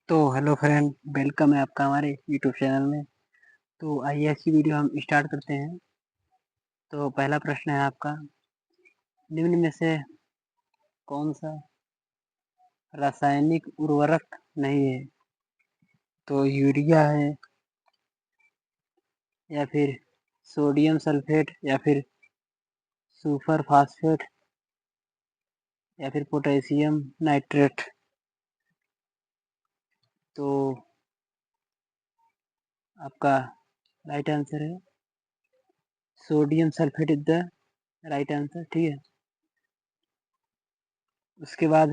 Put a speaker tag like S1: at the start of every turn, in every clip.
S1: तो hello friend, welcome है आपका हमारे यूट्यूब चैनल में। तो आइए ऐसी वीडियो हम स्टार्ट करते हैं। तो पहला प्रश्न है आपका, निम्न में से कौन सा रासायनिक उर्वरक नहीं है? तो यूरिया है, या फिर सोडियम सल्फेट, या फिर सुपर फास्फेट, या फिर पोटेशियम नाइट्रेट। तो आपका राइट आंसर है sodium sulphate is the right answer. ठीक है, उसके बाद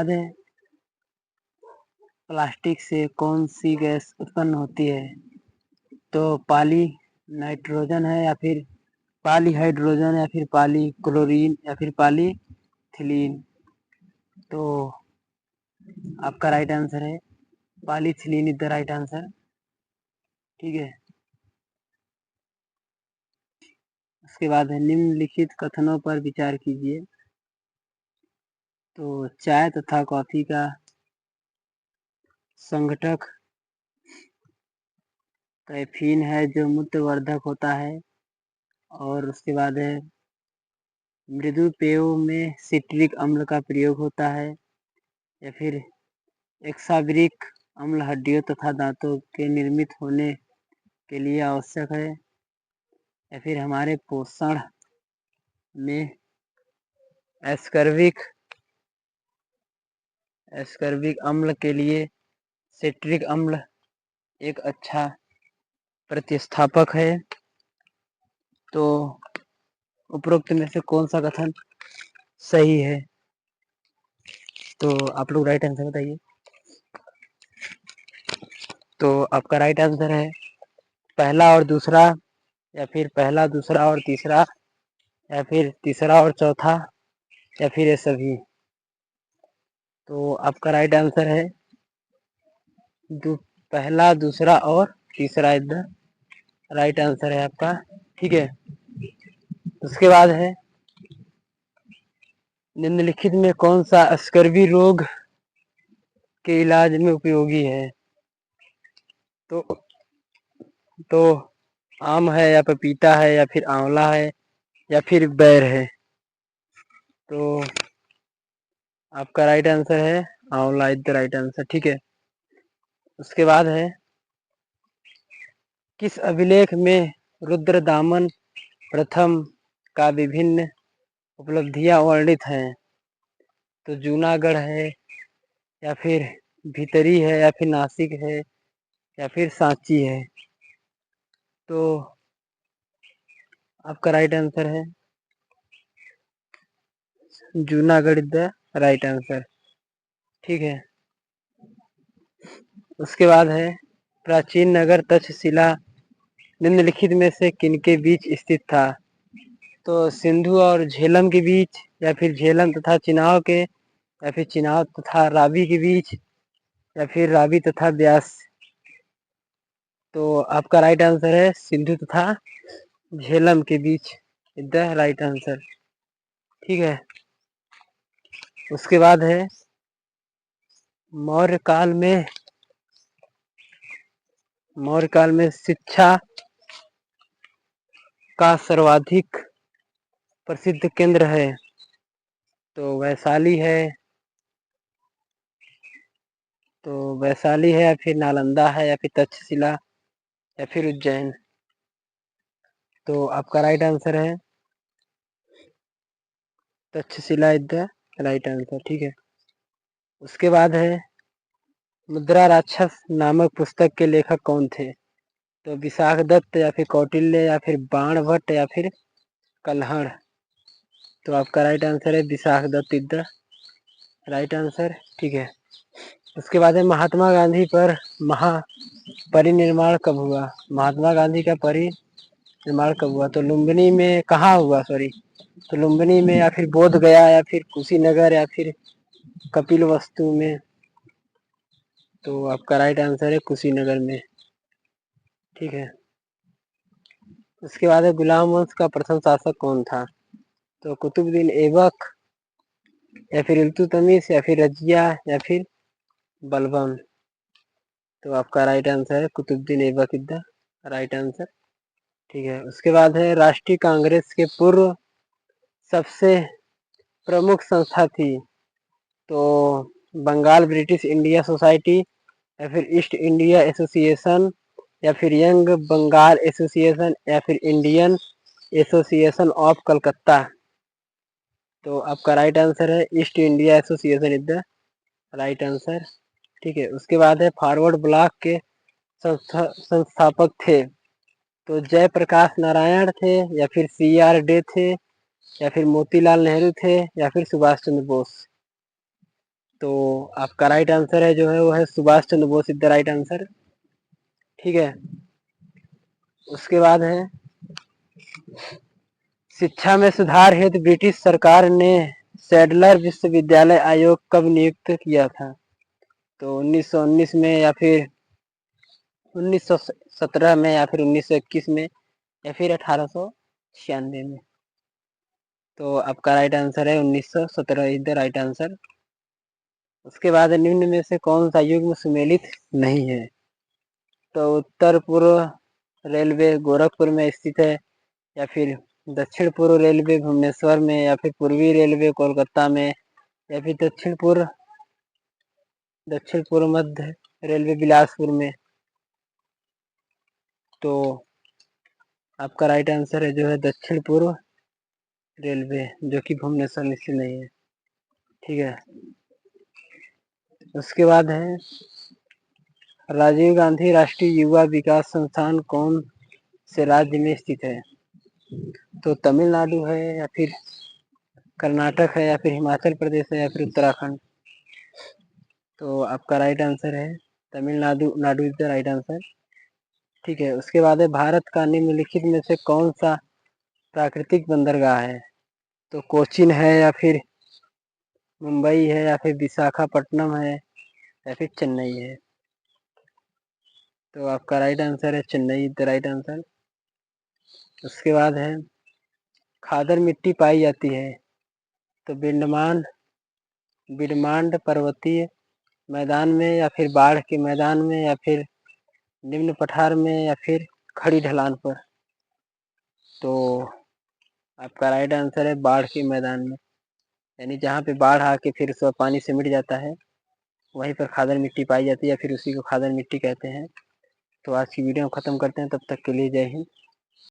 S1: है प्लास्टिक से कौन सी गैस उत्पन्न होती है? तो पॉली नाइट्रोजन है, या फिर पॉली हाइड्रोजन, या फिर पॉली क्लोरीन, या फिर पॉलीथिलीन। तो आपका राइट आंसर है polythene is the right answer. ठीक है, उसके बाद है निम्नलिखित कथनों पर विचार कीजिए। तो चाय तथा कॉफी का संघटक कैफीन है जो मूत्रवर्धक होता है। और उसके बाद है मृदु पेयों में सिट्रिक अम्ल का प्रयोग होता है। या फिर एक्साबरिक अम्ल हड्डियों तथा दांतों के निर्मित होने के लिए आवश्यक है। या फिर हमारे पोषण में एस्कर्बिक अम्ल के लिए सिट्रिक अम्ल एक अच्छा प्रतिस्थापक है। तो उपरोक्त में से कौन सा कथन सही है? तो आप लोग राइट आंसर बताइए। तो आपका राइट आंसर है पहला और दूसरा, या फिर पहला दूसरा और तीसरा, या फिर तीसरा और चौथा, या फिर ये सभी। तो आपका राइट आंसर है पहला दूसरा और तीसरा इज द राइट आंसर है आपका। ठीक है, उसके बाद है निम्नलिखित में कौन सा स्कर्वी रोग के इलाज में उपयोगी है? तो आम है, या पपीता है, या फिर आंवला है, या फिर बेर है। तो आपका राइट आंसर है आंवला इज द राइट आंसर। ठीक है, उसके बाद है किस अभिलेख में रुद्रदामन प्रथम का विभिन्न उपलब्धियां वर्णित हैं? तो जूनागढ़ है, या फिर भीतरी है, या फिर नासिक है, या फिर सांची है। तो आपका राइट आंसर है Junagadh is the right answer. ठीक है, उसके बाद है प्राचीन नगर तक्षशिला निम्नलिखित में से किनके बीच स्थित था? तो सिंधु और झेलम के बीच, या फिर झेलम तथा चिनाव के, या फिर चिनाव तथा रावी के बीच, या फिर रावी तथा ब्यास। तो आपका राइट आंसर है सिंधु तथा झेलम के बीच इज द राइट आंसर। ठीक है, उसके बाद है मौर्य काल में शिक्षा का सर्वाधिक प्रसिद्ध केंद्र है। तो वैशाली है, या फिर नालंदा है, या फिर तक्षशिला, या फिर उज्जैन। तो आपका राइट आंसर है Takshashila is the right answer. ठीक है, उसके बाद है मुद्रा राक्षस नामक पुस्तक के लेखक कौन थे? तो विशाख दत्त, या फिर कौटिल्य, या फिर बाणभट्ट, या फिर कल्हड़। तो आपका राइट आंसर है Vishakhadatta is the right answer. ठीक है, उसके बाद है महात्मा गांधी पर महापरिनिर्वाण कब हुआ? महात्मा गांधी का परिनिर्वाण कब हुआ? तो लुम्बिनी में कहाँ हुआ? सॉरी, तो लुम्बिनी में, या फिर बोध गया, या फिर कुशीनगर, या फिर कपिल वस्तु में। तो आपका राइट आंसर है कुशीनगर में। ठीक है, उसके बाद है गुलाम वंश का प्रथम शासक कौन था? तो कुतुबुद्दीन ऐबक, या फिर इल्तुतमिश या फिर रजिया या फिर बलबन। तो आपका राइट आंसर है Qutubuddin Aibak is the right answer. ठीक है, उसके बाद है राष्ट्रीय कांग्रेस के पूर्व सबसे प्रमुख संस्था थी। तो बंगाल ब्रिटिश इंडिया सोसाइटी या फिर ईस्ट इंडिया एसोसिएशन या फिर यंग बंगाल एसोसिएशन या फिर इंडियन एसोसिएशन ऑफ कलकत्ता। तो आपका राइट आंसर है east India association is the right answer. ठीक है, उसके बाद है फॉरवर्ड ब्लॉक के संस्थापक थे। तो जयप्रकाश नारायण थे या फिर CR डे थे या फिर मोतीलाल नेहरू थे या फिर सुभाष चंद्र बोस। तो आपका राइट आंसर है जो है वो है Subhash Chandra Bose is the right answer. ठीक है, उसके बाद है शिक्षा में सुधार हेतु ब्रिटिश सरकार ने सैडलर विश्वविद्यालय आयोग कब नियुक्त किया था। तो 1919 में या फिर 1917 में या फिर 1921 में या फिर 1896 में। तो आपका राइट आंसर है 1917 इज द राइट आंसर। उसके बाद निम्न में से कौन सा युग्म सुमेलित नहीं है। तो उत्तर पूर्व रेलवे गोरखपुर में स्थित है या फिर दक्षिण पूर्व रेलवे भुवनेश्वर में या फिर पूर्वी रेलवे कोलकाता में या फिर दक्षिण पूर्व मध्य रेलवे बिलासपुर में। तो आपका राइट आंसर है जो है दक्षिण पूर्व रेलवे, जो कि भुवनेश्वर में स्थित नहीं है। ठीक है, उसके बाद है राजीव गांधी राष्ट्रीय युवा विकास संस्थान कौन से राज्य में स्थित है। तो तमिलनाडु है या फिर कर्नाटक है या फिर हिमाचल प्रदेश है या फिर उत्तराखंड। तो आपका राइट आंसर है Tamil Nadu is the right answer. ठीक है, उसके बाद है भारत का निम्नलिखित में से कौन सा प्राकृतिक बंदरगाह है। तो कोचीन है या फिर मुंबई है या फिर विशाखापट्टनम है या फिर चेन्नई है। तो आपका राइट आंसर है Chennai is the right answer. उसके बाद है खादर मिट्टी पाई जाती है। तो बिडमांड पर्वतीय मैदान में या फिर बाढ़ के मैदान में या फिर निम्न पठार में या फिर खड़ी ढलान पर। तो आपका राइट आंसर है बाढ़ के मैदान में, यानी जहाँ पे बाढ़ आके फिर उसका पानी सिमट जाता है वहीं पर खादर मिट्टी पाई जाती है या फिर उसी को खादर मिट्टी कहते हैं। तो आज की वीडियो खत्म करते हैं, तब तक के लिए जय हिंद।